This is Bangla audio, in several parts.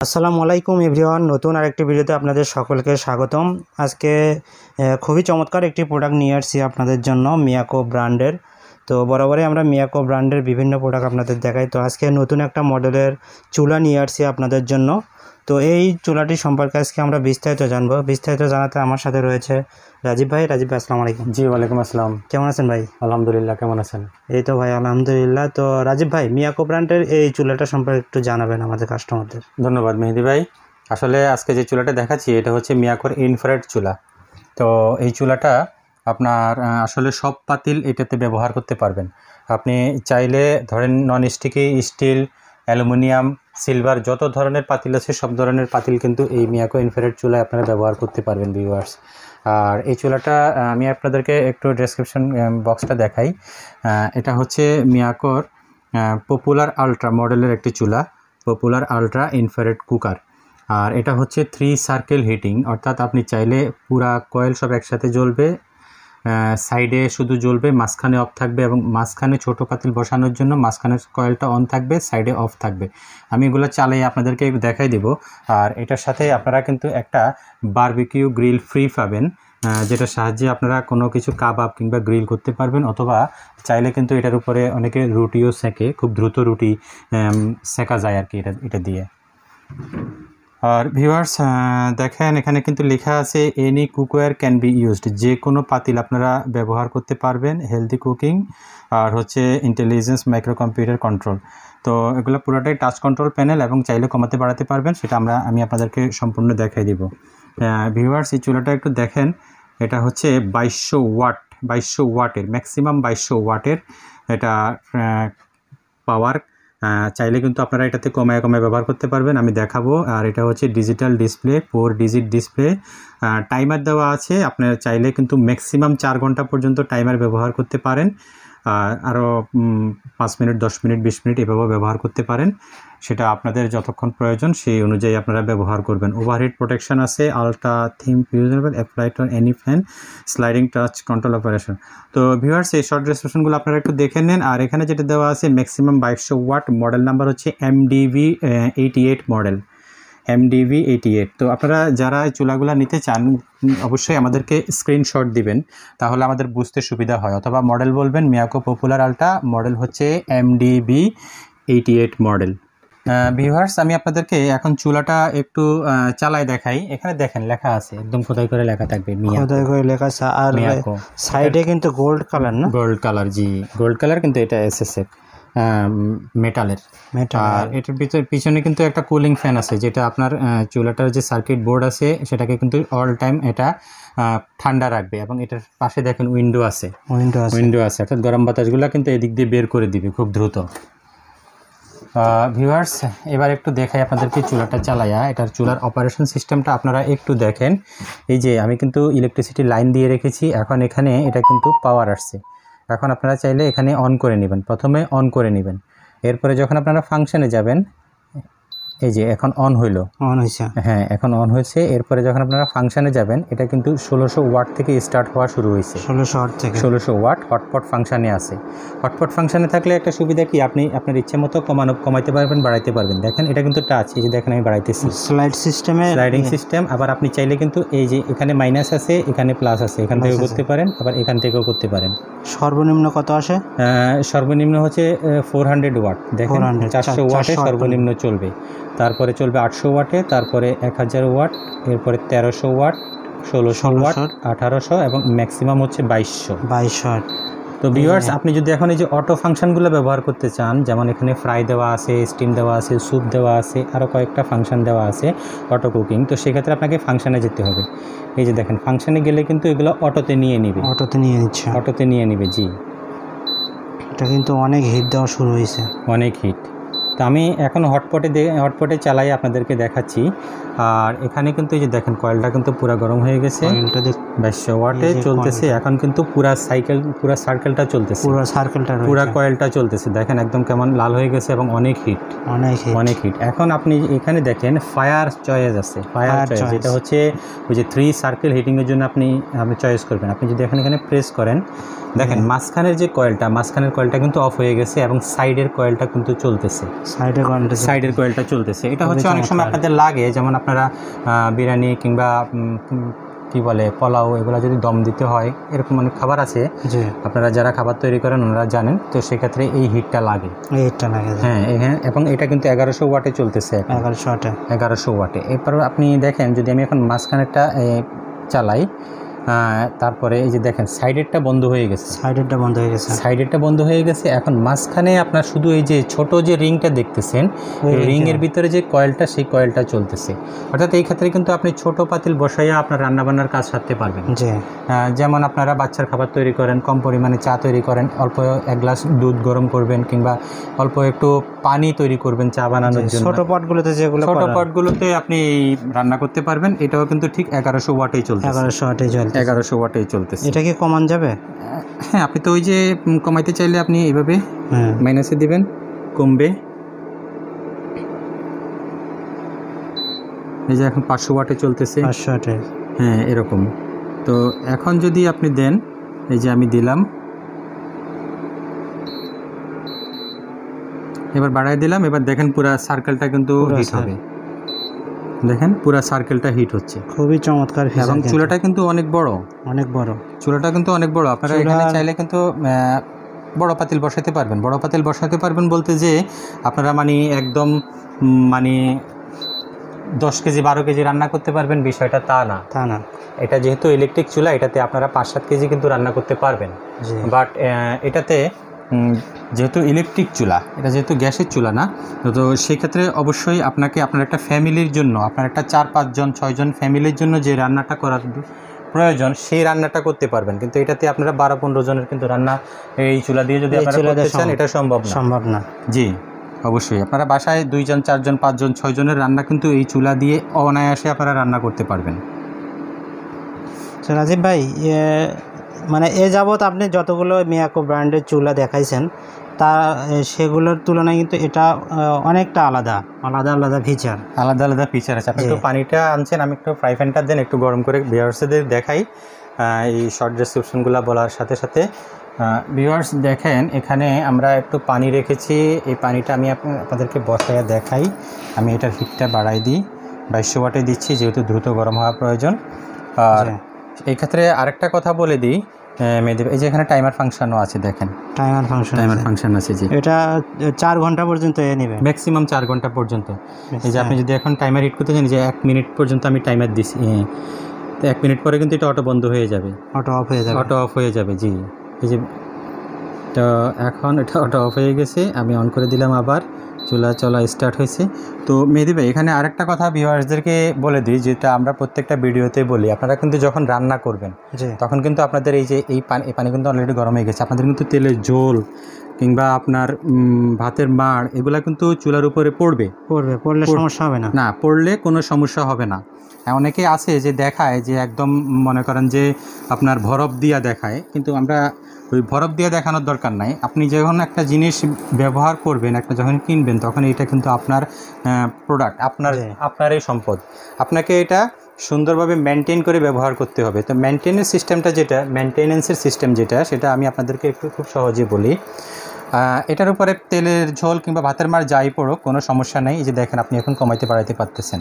আসসালামু আলাইকুম এভরিওয়ান, নতুন আরেকটি ভিডিওতে আপনাদের সকলকে স্বাগতম। আজকে খুবই চমৎকার একটি প্রোডাক্ট নিয়ে আসছি আপনাদের জন্য, মিয়াকো ব্র্যান্ডের। তো বরাবরই আমরা মিয়াকো ব্র্যান্ডের বিভিন্ন প্রোডাক্ট আপনাদের দেখাই। তো আজকে নতুন একটা মডেলের চুলা নিয়ে আসছি আপনাদের জন্য। তো এই চুলাটি সম্পর্কে আজকে আমরা বিস্তারিত জানবো। বিস্তারিত জানাতে আমার সাথে রয়েছে রাজীব ভাই। রাজীব ভাই, আসসালামু আলাইকুম। জি, ওয়ালাইকুম আসসালাম। কেমন আছেন ভাই? আলহামদুলিল্লাহ, কেমন আছেন? এই তো ভাই, আলহামদুলিল্লাহ। তো রাজীব ভাই, মিয়াকো ব্র্যান্ডের এই চুলাটা সম্পর্কে একটু জানাবেন আমাদের কাস্টমারদের। ধন্যবাদ মেহেদি ভাই। আসলে আজকে যে চুলাটা দেখাচ্ছি এটা হচ্ছে মিয়াকোর ইনফ্রারেড চুলা। তো এই চুলাটা আপনার আসলে সব পাতিল এটাতে ব্যবহার করতে পারবেন। আপনি চাইলে ধরেন non sticky, steel, aluminium, silver, যত ধরনের পাতিল আছে সব ধরনের পাতিল কিন্তু এই মিয়াকো ইনফ্রারেড চুলায় আপনারা ব্যবহার করতে পারবেন ভিউয়ার্স। আর এই চুলাটা আমি আপনাদেরকে একটু ডেসক্রিপশন বক্সটা দেখাই। এটা হচ্ছে মিয়াকোর পপুলার আলট্রা মডেলের একটি চুলা, পপুলার আলট্রা ইনফ্রারেড কুকার। আর এটা হচ্ছে 3 সার্কেল হিটিং, অর্থাৎ আপনি চাইলে পুরা কয়েল সব একসাথে জ্বলবে, সাইডে শুধু জ্বলবে, মাঝখানে অফ থাকবে, এবং মাঝখানে ছোটো পাতিল বসানোর জন্য মাঝখানের কয়েলটা অন থাকবে, সাইডে অফ থাকবে। আমি এগুলো চালাই আপনাদেরকে দেখাই দিব। আর এটার সাথে আপনারা কিন্তু একটা বারবিকিউ গ্রিল ফ্রি পাবেন, যেটার সাহায্যে আপনারা কোনো কিছু কাবাব কিংবা গ্রিল করতে পারবেন, অথবা চাইলে কিন্তু এটার উপরে অনেকে রুটিও সেঁকে, খুব দ্রুত রুটি সেঁকা যায় আর কি এটা দিয়ে। আর ভিউয়ার্স দেখেন, এখানে কিন্তু লেখা আছে any cookware can be used, যে কোনো পাতিল আপনারা ব্যবহার করতে পারবেন, হেলদি কুকিং, আর হচ্ছে ইন্টেলিজেন্স মাইক্রো কম্পিউটার কন্ট্রোল। তো এগুলো পুরোটাই টাচ কন্ট্রোল প্যানেল, এবং চাইলে কমাতে বাড়াতে পারবেন, সেটা আমি আপনাদেরকে সম্পূর্ণ দেখাই দিব। ভিউয়ার্স, এই চুলাটা একটু দেখেন, এটা হচ্ছে 2200 ওয়াটের, ম্যাক্সিমাম 2200 ওয়াটের এটা পাওয়ার। চাইলে কিন্তু আপনারা এটাতে কমায় ব্যবহার করতে পারবেন, আমি দেখাবো। আর এটা হচ্ছে digital display, 4 digit display, timer দেওয়া আছে। আপনারা চাইলে কিন্তু ম্যাক্সিমাম 4 ঘন্টা পর্যন্ত টাইমার ব্যবহার করতে পারেন, আরও 5 মিনিট, 10 মিনিট, 20 মিনিট এভাবেও ব্যবহার করতে পারেন। সেটা আপনাদের যতক্ষণ প্রয়োজন সেই অনুযায়ী আপনারা ব্যবহার করবেন। ওভারহিট প্রোটেকশন আছে, ultra theme fusible, applied on any fan, sliding touch control operation. তো ভিউয়ার্স, এই শর্ট ডেসক্রিপশনগুলো আপনারা একটু দেখে নেন। আর এখানে যেটা দেওয়া আছে ম্যাক্সিমাম 2200 ওয়াট, মডেল নাম্বার হচ্ছে MDV 88 মডেল, MDV 88। তো আপনারা যারা এই চুলাগুলো নিতে চান অবশ্যই আমাদেরকে স্ক্রিনশট দিবেন, তাহলে আমাদের বুঝতে সুবিধা হয়, অথবা মডেল বলবেন মিয়াকো পপুলার আলট্রা, মডেল হচ্ছে MDV 88 মডেল। ভিউয়ার্স, আমি আপনাদেরকে এখন চুলাটা একটু চালাই দেখাই। এখানে দেখেন লেখা আছে, একদম খোদাই করে লেখা থাকবে মিয়াকো, খোদাই করে লেখা আছে। আর সাইডে কিন্তু গোল্ড কালার, না? গোল্ড কালার, জি গোল্ড কালার, কিন্তু এটা SSF মেটালের। আর এটার পিছনে কিন্তু একটা কুলিং ফ্যান আছে, যেটা আপনার চুলাটার যে সার্কিট বোর্ড আছে সেটাকে কিন্তু অল টাইম এটা ঠান্ডা রাখবে। এবং এটার পাশে দেখেন উইন্ডো আছে, অর্থাৎ গরম বাতাসগুলো কিন্তু এদিক দিয়ে বের করে দিবে খুব দ্রুত। ভিউয়ার্স, এবার একটু দেখাই আপনাদেরকে চুলাটা চালাইয়া। এটার চুলার অপারেশন সিস্টেমটা আপনারা একটু দেখেন। এই যে আমি কিন্তু ইলেকট্রিসিটি লাইন দিয়ে রেখেছি, এখন এখানে এটা কিন্তু পাওয়ার আসছে। এখন আপনারা চাইলে এখানে অন করে নেবেন, প্রথমে অন করে নেবেন, এরপরে যখন আপনারা ফাংশনে যাবেন, এই যে এখন অন হইল, অন হয়েছে, হ্যাঁ এখন অন হয়েছে। এরপরে যখন আপনারা ফাংশনে যাবেন, এটা কিন্তু 1600 ওয়াট থেকে স্টার্ট হওয়া শুরু হয়েছে, 1600 ওয়াট হটপট ফাংশনে আছে। হটপট ফাংশনে থাকলে একটা সুবিধা কি, আপনি আপনার ইচ্ছে মতো কমাইতে পারবেন, বাড়াইতে পারবেন। দেখেন এটা কিন্তু টাচ, এই যে দেখেন আমি বাড়াইতেছি, স্লাইডিং সিস্টেম। আবার আপনি চাইলে কিন্তু এই যে এখানে মাইনাস আছে, এখানে প্লাস আছে, এখান থেকেও করতে পারেন, আবার এখান থেকেও করতে পারেন। সর্বনিম্ন কত আসে? সর্বনিম্ন হচ্ছে 400 ওয়াট। দেখেন 400 ওয়াটে সর্বনিম্ন চলবে, তারপরে চলবে 800 ওয়াটে, তারপরে 1000 ওয়াট, এরপরে 1300 ওয়াট, 1600 ওয়াট, 1800, এবং ম্যাক্সিমাম হচ্ছে 2200 ওয়াট। তো ভিউয়ার্স, আপনি যদি এখন এই যে অটো ফাংশনগুলো ব্যবহার করতে চান, যেমন এখানে ফ্রাই দেওয়া আছে, স্টিম দেওয়া আছে, স্যুপ দেওয়া আছে, আরও কয়েকটা ফাংশন দেওয়া আছে অটো কুকিং, তো সেক্ষেত্রে আপনাকে ফাংশনে যেতে হবে। এই যে দেখেন, ফাংশনে গেলে কিন্তু এগুলো অটোতে নিয়ে নিবে, জি। এটা কিন্তু অনেক হিট দেওয়া শুরু হয়েছে, অনেক হিট। তো আমি এখন হটপটে চালাই আপনাদেরকে দেখাচ্ছি। আর এখানে কিন্তু এই যে দেখেন কয়েলটা কিন্তু পুরো গরম হয়ে গেছে, 2200 ওয়াটে চলতেছে। এখন কিন্তু পুরো সার্কেলটা চলতেছে, পুরো কয়েলটা চলতেছে। দেখেন একদম কেমন লাল হয়ে গেছে, এবং অনেক হিট। এখন আপনি এখানে দেখেন ফায়ার চয়েস আছে, যেটা হচ্ছে ওই যে 3 সার্কেল হিটিংয়ের জন্য আপনি চয়েস করবেন। আপনি যদি এখানে প্রেস করেন, দেখেন মাঝখানের যে কয়েলটা, মাঝখানের কয়েলটা কিন্তু অফ হয়ে গেছে এবং সাইডের কয়েলটা কিন্তু চলতেছে। সাইডের কয়েলটা চলতেছে। এটা হচ্ছে অনেক সময় আপনাদের লাগে, যেমন আপনারা বিরিয়ানি কিংবা কি বলে পোলাও এগুলো যদি দম দিতে হয়, এরকম অনেক খাবার আছে আপনারা যারা খাবার তৈরি করেন ওনারা জানেন, তো সেক্ষেত্রে এই হিটটা লাগে। হ্যাঁ, এবং এটা কিন্তু 1100 ওয়াটে চলতেছে। 1100 ওয়াটে। এরপর আপনি দেখেন, যদি আমি এখন মাঝখানেরটা চালাই, তারপরে এই যে দেখেন সাইডেরটা বন্ধ হয়ে গেছে। সাইডেরটা বন্ধ হয়ে গেছে। এখন মাঝখানে আপনার শুধু এই যে ছোট যে রিংটা দেখতেছেন, এই রিংয়ের ভিতরে যে কয়েলটা, সেই কয়েলটা চলতেছে। অর্থাৎ এই ক্ষেত্রে কিন্তু আপনি ছোট পাতিল বসাইয়া আপনার রান্নাবান্নার কাজ সারতে পারবেন। যেমন আপনারা বাচ্চার খাবার তৈরি করেন, কম পরিমাণে চা তৈরি করেন, অল্প 1 গ্লাস দুধ গরম করবেন কিংবা অল্প একটু পানি তৈরি করবেন চা বানানোর জন্য। ছোট পটগুলোতে আপনি রান্না করতে পারবেন। এটাও কিন্তু ঠিক 1100 ওয়াটেই চলছে। 1100 ওয়াটেই চলতেছে। এটা কি কমান যাবে? হ্যাঁ, আপনি তো ওই যে কমাইতে চাইলে আপনি এইভাবে মাইনাসে দিবেন, কমবে। এই যে এখন 500 ওয়াটে চলতেছে। 500 ওয়াটে, হ্যাঁ, এরকম। তো এখন যদি আপনি দেন, এই যে আমি দিলাম, এবার বাড়াই দিলাম। এবার দেখেন পুরো সার্কেলটা কিন্তু হিট হবে। দেখেন পুরো সার্কেলটা হিট হচ্ছে। খুবই চমৎকার। এবং চুলাটা কিন্তু অনেক বড়। চুলাটা কিন্তু অনেক বড়। আপনারা এখানে চাইলে কিন্তু বড় পাতিল বসাতে পারবেন। বড় পাতিল বসাতে পারবেন বলতে যে আপনারা মানে একদম 10 কেজি 12 কেজি রান্না করতে পারবেন, বিষয়টা তা না। এটা যেহেতু ইলেকট্রিক চুলা, এটাতে আপনারা 5-7 কেজি কিন্তু রান্না করতে পারবেন। বাট এটাতে যেহেতু ইলেকট্রিক চুলা, এটা যেহেতু গ্যাসের চুলা না, তো সেক্ষেত্রে অবশ্যই আপনাকে আপনার একটা ফ্যামিলির জন্য, আপনার একটা 4-5 জন 6 জন ফ্যামিলির জন্য যে রান্নাটা করার প্রয়োজন, সেই রান্নাটা করতে পারবেন। কিন্তু এটাতে আপনারা 12-15 জনের কিন্তু রান্না এই চুলা দিয়ে যদি আপনারা করতে চান, এটা সম্ভব না। জি, অবশ্যই আপনারা বাসায় 2 জন 4 জন 5 জন 6 জনের রান্না কিন্তু এই চুলা দিয়ে অনায়াসে আপনারা রান্না করতে পারবেন। রাজীব ভাই, মানে এ যাবৎ আপনি যতগুলো মিয়াকো ব্র্যান্ডের চুলা দেখাইছেন, তা সেগুলোর তুলনায় কিন্তু এটা অনেকটা আলাদা ফিচার আছে। আপনি একটু পানিটা আনছেন, আমি একটু ফ্রাই প্যানটা দেন, একটু গরম করে ভিউয়ার্সদের দেখাই। এই শর্ট ডেসক্রিপশনগুলো বলার সাথে সাথে ভিউয়ার্স দেখেন, এখানে আমরা একটু পানি রেখেছি। এই পানিটা আমি আপনাদেরকে বসাইয়া দেখাই। আমি এটার হিটটা বাড়াই দিই, 2200 ওয়াটে দিচ্ছি, যেহেতু দ্রুত গরম হওয়া প্রয়োজন। আর এই ক্ষেত্রে আরেকটা কথা বলে দিই, মেয়েদের এই যে এখানে টাইমার ফাংশনও আছে। দেখেন টাইমার ফাংশন আছে। জি, এটা 4 ঘন্টা পর্যন্ত নেবে, ম্যাক্সিমাম 4 ঘন্টা পর্যন্ত। এই যে আপনি যদি এখন টাইমার হিট করতে চান, যে 1 মিনিট পর্যন্ত আমি টাইমার দিচ্ছি, তো 1 মিনিট পরে কিন্তু এটা অটো বন্ধ হয়ে যাবে, অটো অফ হয়ে যাবে। জি, এই যে তো এখন এটা অটো অফ হয়ে গেছে, আমি অন করে দিলাম, আবার চুলা চলা স্টার্ট হয়েছে। তো মেহেদি ভাই, এখানে আরেকটা কথা ভিউয়ার্সদেরকে বলে দিই, যেটা আমরা প্রত্যেকটা ভিডিওতে বলি, আপনারা কিন্তু যখন রান্না করবেন তখন কিন্তু আপনাদের এই যে এই পানি কিন্তু অলরেডি গরম হয়ে গেছে, আপনাদের কিন্তু তেলের ঝোল কিংবা আপনার ভাতের মাড় এগুলা কিন্তু চুলার উপরে পড়লে সমস্যা হবে না, পড়লে কোনো সমস্যা হবে না। অনেকে আছে যে দেখায় যে একদম মনে করেন যে আপনার বরফ দিয়া দেখায়, কিন্তু আমরা ওই বরফ দিয়ে দেখানোর দরকার নাই। আপনি যখন একটা জিনিস ব্যবহার করবেন, একটা যখন কিনবেন, তখন এটা কিন্তু আপনার প্রোডাক্ট, আপনারই সম্পদ। আপনাকে এটা সুন্দরভাবে মেনটেন করে ব্যবহার করতে হবে। তো মেনটেন্যান্সের সিস্টেম যেটা সেটা আমি আপনাদেরকে একটু খুব সহজে বলি। এটার উপরে তেলের ঝোল কিংবা ভাতের মার যাই পড়ুক, কোনো সমস্যা নেই। এই যে দেখেন, আপনি এখন কমাইতে বাড়াইতে পারতেছেন,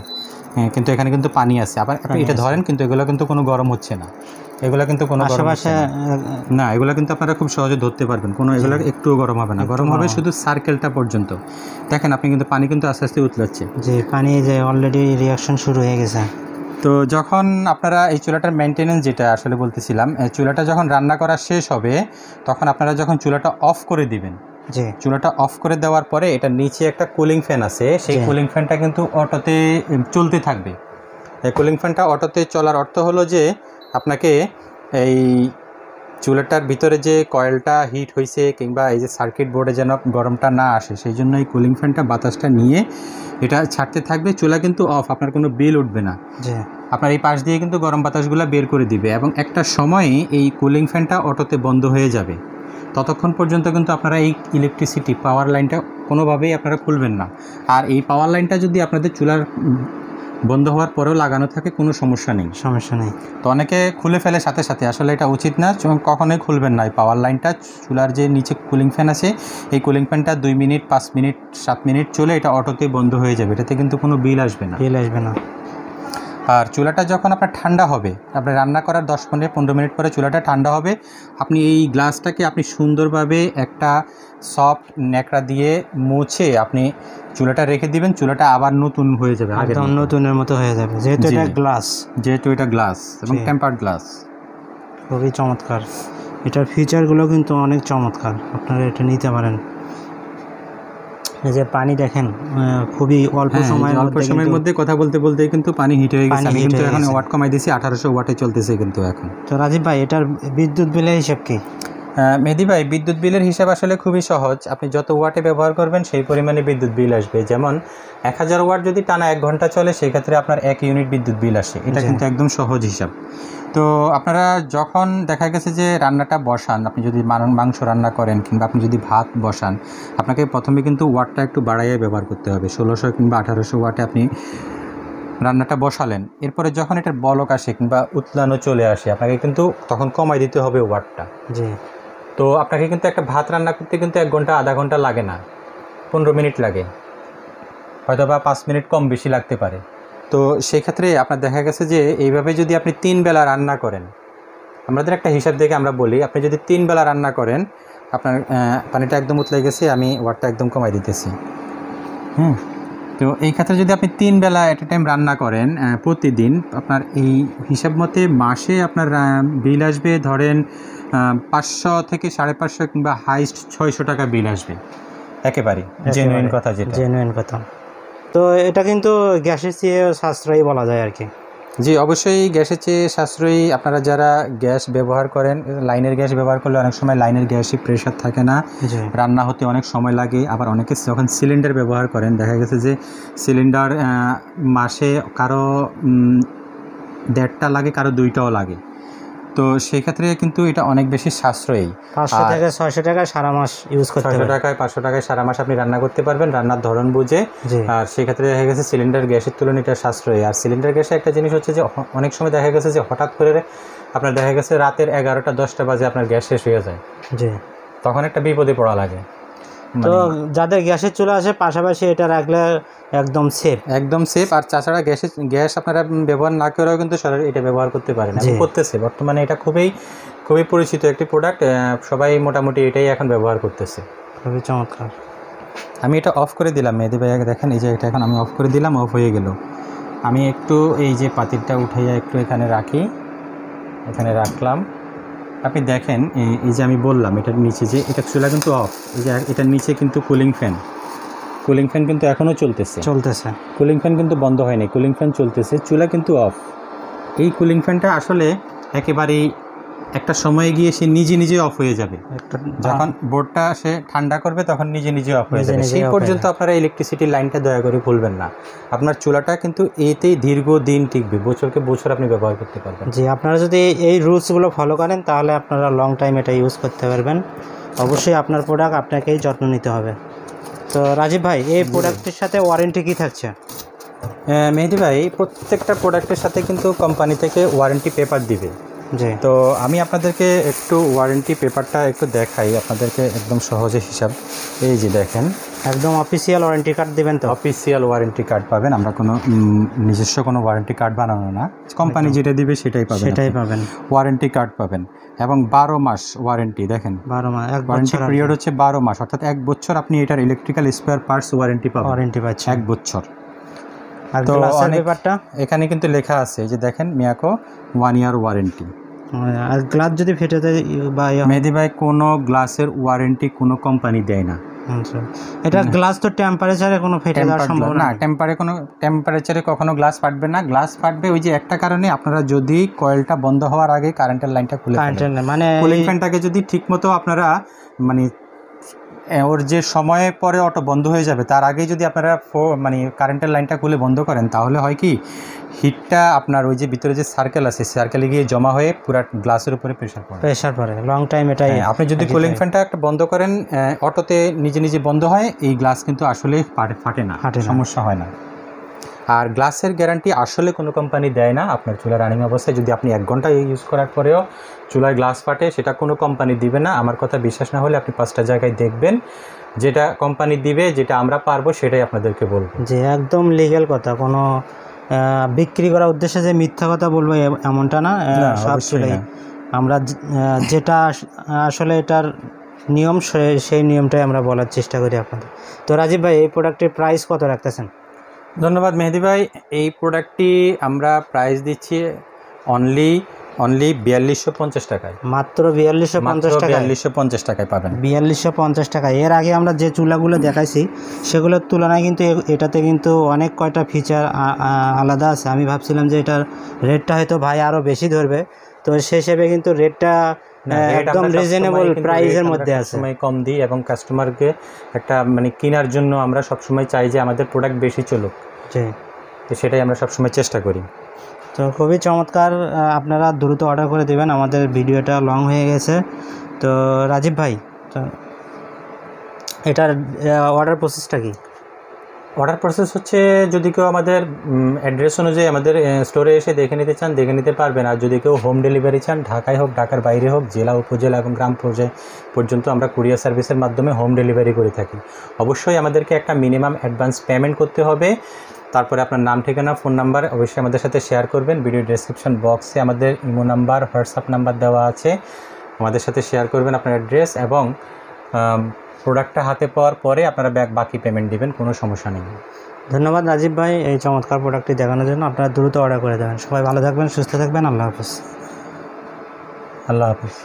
কিন্তু এখানে কিন্তু পানি আছে। আবার আপনি এটা ধরেন, কিন্তু এগুলো কিন্তু কোনো গরম হচ্ছে না, এগুলো কিন্তু কোনো না, এগুলো কিন্তু আপনারা খুব সহজে ধরতে পারবেন, কোনো এগুলো একটুও গরম হবে না। গরম হবে শুধু সার্কেলটা পর্যন্ত। দেখেন আপনি কিন্তু পানি কিন্তু আস্তে আস্তে উতলাচ্ছে, যে পানি যে অলরেডি রিঅ্যাকশন শুরু হয়ে গেছে। তো যখন আপনারা এই চুলাটার মেনটেনেন্স যেটা আসলে বলতেছিলাম, চুলাটা যখন রান্না করা শেষ হবে, তখন আপনারা যখন চুলাটা অফ করে দিবেন, চুলাটা অফ করে দেওয়ার পরে এটার নিচে একটা কুলিং ফ্যান আছে, সেই কুলিং ফ্যানটা কিন্তু অটোতে চলতে থাকবে। এই কুলিং ফ্যানটা অটোতে চলার অর্থ হলো যে আপনাকে এই চুলাটার ভিতরে যে কয়েলটা হিট হয়েছে কিংবা এই যে সার্কিট বোর্ডে যেন গরমটা না আসে, সেই জন্য এই কুলিং ফ্যানটা বাতাসটা নিয়ে এটা ছাড়তে থাকবে। চুলা কিন্তু অফ, আপনার কোনো বিল উঠবে না। আপনার এই পাশ দিয়ে কিন্তু গরম বাতাসগুলো বের করে দিবে, এবং একটা সময়ে এই কুলিং ফ্যানটা অটোতে বন্ধ হয়ে যাবে। ততক্ষণ পর্যন্ত কিন্তু আপনারা এই ইলেকট্রিসিটি পাওয়ার লাইনটা কোনোভাবেই আপনারা খুলবেন না। আর এই পাওয়ার লাইনটা যদি আপনাদের চুলার বন্ধ হওয়ার পরেও লাগানো থাকে, কোনো সমস্যা নেই। সমস্যা নেই। তো অনেকে খুলে ফেলে সাথে সাথে, আসলে এটা উচিত না, কখনোই খুলবেন না। পাওয়ার লাইনটা, চুলার যে নিচে কুলিং ফ্যান আছে, এই কুলিং ফ্যানটা 2 মিনিট 5 মিনিট 7 মিনিট চলে এটা অটোতেই বন্ধ হয়ে যাবে, এটাতে কিন্তু কোনো বিল আসবে না। বিল আসবে না। আর চুলাটা যখন আপনার ঠান্ডা হবে, আপনি রান্না করার 10 মিনিট 15 মিনিট পরে চুলাটা ঠান্ডা হবে, আপনি এই গ্লাসটাকে আপনি সুন্দরভাবে একটা সফট ন্যাকড়া দিয়ে মুছে আপনি চুলাটা রেখে দিবেন, চুলাটা আবার নতুন হয়ে যাবে, একদম নতুনের মতো হয়ে যাবে, যেহেতু এটা গ্লাস। যেহেতু এটা গ্লাস এবং টেম্পার্ড গ্লাস। খুবই চমৎকার, এটার ফিচারগুলো কিন্তু অনেক চমৎকার, আপনারা এটা নিতে পারেন। এই যে পানি দেখেন, খুবই অল্প সময়ের মধ্যে কথা বলতে বলতে কিন্তু পানি হিট হয়ে গেছে। আমি কিন্তু এখন ওয়াট কমাই দিয়েছি, 1800 ওয়াটে চলতেছে কিন্তু এখন। তো রাজীব ভাই, এটার বিদ্যুৎ বিলের হিসাব কি? মেহেদি ভাই, বিদ্যুৎ বিলের হিসাব আসলে খুবই সহজ। আপনি যত ওয়াটে ব্যবহার করবেন সেই পরিমাণে বিদ্যুৎ বিল আসবে। যেমন 1000 ওয়াট যদি টানা 1 ঘন্টা চলে, সেই ক্ষেত্রে আপনার 1 ইউনিট বিদ্যুৎ বিল আসে। এটা কিন্তু একদম সহজ হিসাব। তো আপনারা যখন দেখা গেছে যে রান্নাটা বসান, আপনি যদি মাংস রান্না করেন কিংবা আপনি যদি ভাত বসান, আপনাকে প্রথমে কিন্তু ওয়াটটা একটু বাড়াইয়ে ব্যবহার করতে হবে। 1600 কিংবা 1800 ওয়াটে আপনি রান্নাটা বসালেন, এরপরে যখন এটার বলক আসে কিংবা উতলানো চলে আসে, আপনাকে কিন্তু তখন কমাই দিতে হবে ওয়াটটা। জি। তো আপনাকে কিন্তু একটা ভাত রান্না করতে কিন্তু 1 ঘন্টা আধা ঘন্টা লাগে না, 15 মিনিট লাগে, হয়তো বা 5 মিনিট কম বেশি লাগতে পারে। তো সেই ক্ষেত্রে আপনার দেখা গেছে যে এইভাবে যদি আপনি 3 বেলা রান্না করেন, আমাদের একটা হিসাব দেখে আমরা বলি, আপনি যদি 3 বেলা রান্না করেন, আপনার পানিটা একদম উতলে গেছে, আমি ওয়াটটা একদম কমাই দিতেছি। তো এই ক্ষেত্রে যদি আপনি 3 বেলা এট এ টাইম রান্না করেন প্রতিদিন, আপনার এই হিসাব মতে মাসে আপনার বিল আসবে ধরেন 500 থেকে 550 কিংবা হাইস্ট 600 টাকা বিল আসবে। একেবারে জেনুইন কথা, যেটা জেনুইন কথা। তো এটা কিন্তু গ্যাসের চেয়ে সাশ্রয়ী বলা যায় আর কি। জি, অবশ্যই গ্যাসের চেয়ে সাশ্রয়ী। আপনারা যারা গ্যাস ব্যবহার করেন, লাইনের গ্যাস ব্যবহার করলে অনেক সময় লাইনের গ্যাসই প্রেশার থাকে না, রান্না হতে অনেক সময় লাগে। আবার অনেকে যখন সিলিন্ডার ব্যবহার করেন, দেখা গেছে যে সিলিন্ডার মাসে কারো 1.5টা লাগে, কারো 2টাও লাগে। তো সেই ক্ষেত্রে কিন্তু এটা অনেক বেশি সাশ্রয়ী। 500 থেকে 600 টাকা সারা মাস ইউজ করতে পারবেন। 600 টাকায় 500 টাকায় সারা মাস আপনি রান্না করতে পারবেন, রান্নার ধরন বুঝে। আর সেই ক্ষেত্রে দেখা গেছে সিলিন্ডার গ্যাসের তুলনায় এটা সাশ্রয়ী। আর সিলিন্ডার গ্যাসে একটা জিনিস হচ্ছে যে অনেক সময় দেখা গেছে যে হঠাৎ করে আপনার দেখা গেছে রাতের 11টা 10টা বাজে আপনার গ্যাস শেষ হয়ে যায়, জি, তখন একটা বিপদে পড়া লাগে। তো যাদের গ্যাসের চুলা আছে, পাশাপাশি এটা রাখলে একদম সেফ, একদম সেফ। আর তাছাড়া গ্যাস আপনারা ব্যবহার না করেও কিন্তু এটা ব্যবহার করতে পারেন, করতেছে বর্তমানে। এটা খুবই খুবই পরিচিত একটি প্রোডাক্ট, সবাই মোটামুটি এটাই এখন ব্যবহার করতেছে। খুবই চমৎকার। আমি এটা অফ করে দিলাম মেহেদি ভাই, দেখেন এই যে এটা এখন আমি অফ করে দিলাম, অফ হয়ে গেল। আমি একটু এই যে পাতিলটা উঠাইয়া একটু এখানে রাখি, এখানে রাখলাম। আপনি দেখেন এই যে আমি বললাম এটার নিচে যে এটা চুলা কিন্তু অফ, এই যে এটার নিচে কিন্তু কুলিং ফ্যান কিন্তু এখনও চলতেছে। কুলিং ফ্যান কিন্তু বন্ধ হয়নি, কুলিং ফ্যান চলতেছে, চুলা কিন্তু অফ। এই কুলিং ফ্যানটা আসলে একেবারেই একটা সময়ে গিয়ে সে নিজে অফ হয়ে যাবে। যখন বোর্ডটা সে ঠান্ডা করবে তখন নিজে অফ হয়ে যাবে। সেই পর্যন্ত আপনারা ইলেকট্রিসিটির লাইনটা দয়া করে খুলবেন না। আপনার চুলাটা কিন্তু এতেই দীর্ঘদিন টিকবে, বছরকে বছর আপনি ব্যবহার করতে পারবেন। জি, আপনারা যদি এই রুলসগুলো ফলো করেন তাহলে আপনারা লং টাইম এটা ইউজ করতে পারবেন। অবশ্যই আপনার প্রোডাক্ট আপনাকেই যত্ন নিতে হবে। তো রাজীব ভাই, এই প্রোডাক্টের সাথে ওয়ারেন্টি কি থাকছে? মেহেদি ভাই, প্রত্যেকটা প্রোডাক্টের সাথে কিন্তু কোম্পানি থেকে ওয়ারেন্টি পেপার দিবে। জি, তো আমি আপনাদেরকে একটু ওয়ারেন্টি পেপারটা একটু দেখাই আপনাদেরকে, একদম সহজে হিসাব। এই যে দেখেন, একদম অফিসিয়াল ওয়ারেন্টি কার্ড দিবেন তো? অফিসিয়াল ওয়ারেন্টি কার্ড পাবেন, আমরা কোনো নিজস্ব কোনো ওয়ারেন্টি কার্ড বানানো না, কোম্পানি যেটা দিবে সেটাই পাবেন। ওয়ারেন্টি কার্ড পাবেন এবং 12 মাস ওয়ারেন্টি। দেখেন 12 মাস, ওয়ারেন্টি পিরিয়ড হচ্ছে 12 মাস, অর্থাৎ 1 বছর আপনি এটার ইলেকট্রিক্যাল স্পেয়ার পার্টস ওয়ারেন্টি পাচ্ছেন 1 বছর। আর গ্লাসের পেপারটা এখানে কিন্তু লেখা আছে, যে দেখেন মিয়াকো 1 ইয়ার ওয়ারেন্টি। আর গ্লাস যদি ফেটে যায় বা মেহেদি ভাই, কোনো গ্লাসের ওয়ারেন্টি কোনো কোম্পানি দেয় না। এটা গ্লাস তো টেম্পারেচারে কোনো ফেটে যাওয়ার সম্ভাবনা না, টেম্পারেচারে কখনো গ্লাস ফাটবে না। গ্লাস ফাটবে ওই যে একটা কারণে, আপনারা যদি কয়েলটা বন্ধ হওয়ার আগে কারেন্টের লাইনটা খুলে মানে কুলিং ফ্যানটাকে যদি ঠিকমতো আপনারা মানে ওর যে সময় পরে অটো বন্ধ হয়ে যাবে তার আগে যদি আপনারা মানে কারেন্টের লাইনটা খুলে বন্ধ করেন, তাহলে হয় কি, হিটটা আপনার ওই যে ভিতরে যে সার্কেল আছে, সার্কেলে গিয়ে জমা হয়ে পুরো গ্লাসের উপরে প্রেশার পড়ে লং টাইম। এটাই আপনি যদি কুলিং ফ্যানটা একটা বন্ধ করেন, অটোতে নিজে বন্ধ হয়, এই গ্লাস কিন্তু আসলে ফাটে না, সমস্যা হয় না। আর গ্লাসের গ্যারান্টি আসলে কোনো কোম্পানি দেয় না। আপনার চুলা রানিং অবস্থায় যদি আপনি 1 ঘন্টা ইউজ করার পরেও চুলায় গ্লাস ফাটে, সেটা কোনো কোম্পানি দিবে না। আমার কথা বিশ্বাস না হলে আপনি 5টা জায়গায় দেখবেন, যেটা কোম্পানি দিবে, যেটা আমরা পারবো সেটাই আপনাদেরকে বলবো। যে একদম লিগ্যাল কথা, কোনো বিক্রি করার উদ্দেশ্যে যে মিথ্যা কথা বলবো এমনটা না। সব চুলাই আমরা যেটা আসলে এটার নিয়ম, সেই নিয়মটাই আমরা বলার চেষ্টা করি আপনাদের। তো রাজীব ভাই, এই প্রোডাক্টের প্রাইস কত রাখতেছেন? ধন্যবাদ মেহেদি ভাই। এই প্রোডাক্টটি আমরা প্রাইস দিচ্ছি অনলি 4250 টাকায়। মাত্র 4250 টাকা? 4250 টাকায় পাবেন। 4250 টাকা। এর আগে আমরা যে চুলাগুলো দেখাইছি সেগুলোর তুলনায় কিন্তু এটাতে কিন্তু অনেক কয়টা ফিচার আলাদা আছে। আমি ভাবছিলাম যে এটার রেটটা হয়তো ভাই আরও বেশি ধরবে, তো সেই হিসেবে কিন্তু রেটটা একদম রিজনেবল প্রাইসের মধ্যে আছে। সময় কম দিই এবং কাস্টমারকে একটা মানে কেনার জন্য আমরা সবসময় চাই যে আমাদের প্রোডাক্ট বেশি চলুক, তো সেটাই আমরা সবসময় চেষ্টা করি। তো খুবই চমৎকার, আপনারা দ্রুত অর্ডার করে দেবেন, আমাদের ভিডিওটা লং হয়ে গেছে। তো রাজীব ভাই, তো এটার অর্ডার প্রসেসটা কি? অর্ডার প্রসেস হচ্ছে, যদি কেউ আমাদের অ্যাড্রেস অনুযায়ী আমাদের স্টোরে এসে দেখে নিতে চান, দেখে নিতে পারবেন। আর যদি কেউ হোম ডেলিভারি চান, ঢাকায় হোক, ঢাকার বাইরে হোক, জেলা, উপজেলা এবং গ্রাম পর্যায়ে পর্যন্ত আমরা কুরিয়ার সার্ভিসের মাধ্যমে হোম ডেলিভারি করে থাকি। অবশ্যই আমাদেরকে একটা মিনিমাম অ্যাডভান্স পেমেন্ট করতে হবে। তারপরে আপনার নাম, ঠিকানা, ফোন নাম্বার অবশ্যই আমাদের সাথে শেয়ার করবেন। ভিডিও ডেসক্রিপশন বক্সে আমাদের ইমো নাম্বার, হোয়াটসঅ্যাপ নাম্বার দেওয়া আছে, আমাদের সাথে শেয়ার করবেন আপনার অ্যাড্রেস, এবং প্রোডাক্টটা হাতে পাওয়ার পরে আপনারা বাকি পেমেন্ট দিবেন, কোনো সমস্যা নেই। ধন্যবাদ রাজীব ভাই এই চমৎকার প্রোডাক্টটি দেখানোর জন্য। আপনারা দ্রুত অর্ডার করে দেবেন। সবাই ভালো থাকবেন, সুস্থ থাকবেন। আল্লাহ হাফেজ। আল্লাহ হাফেজ।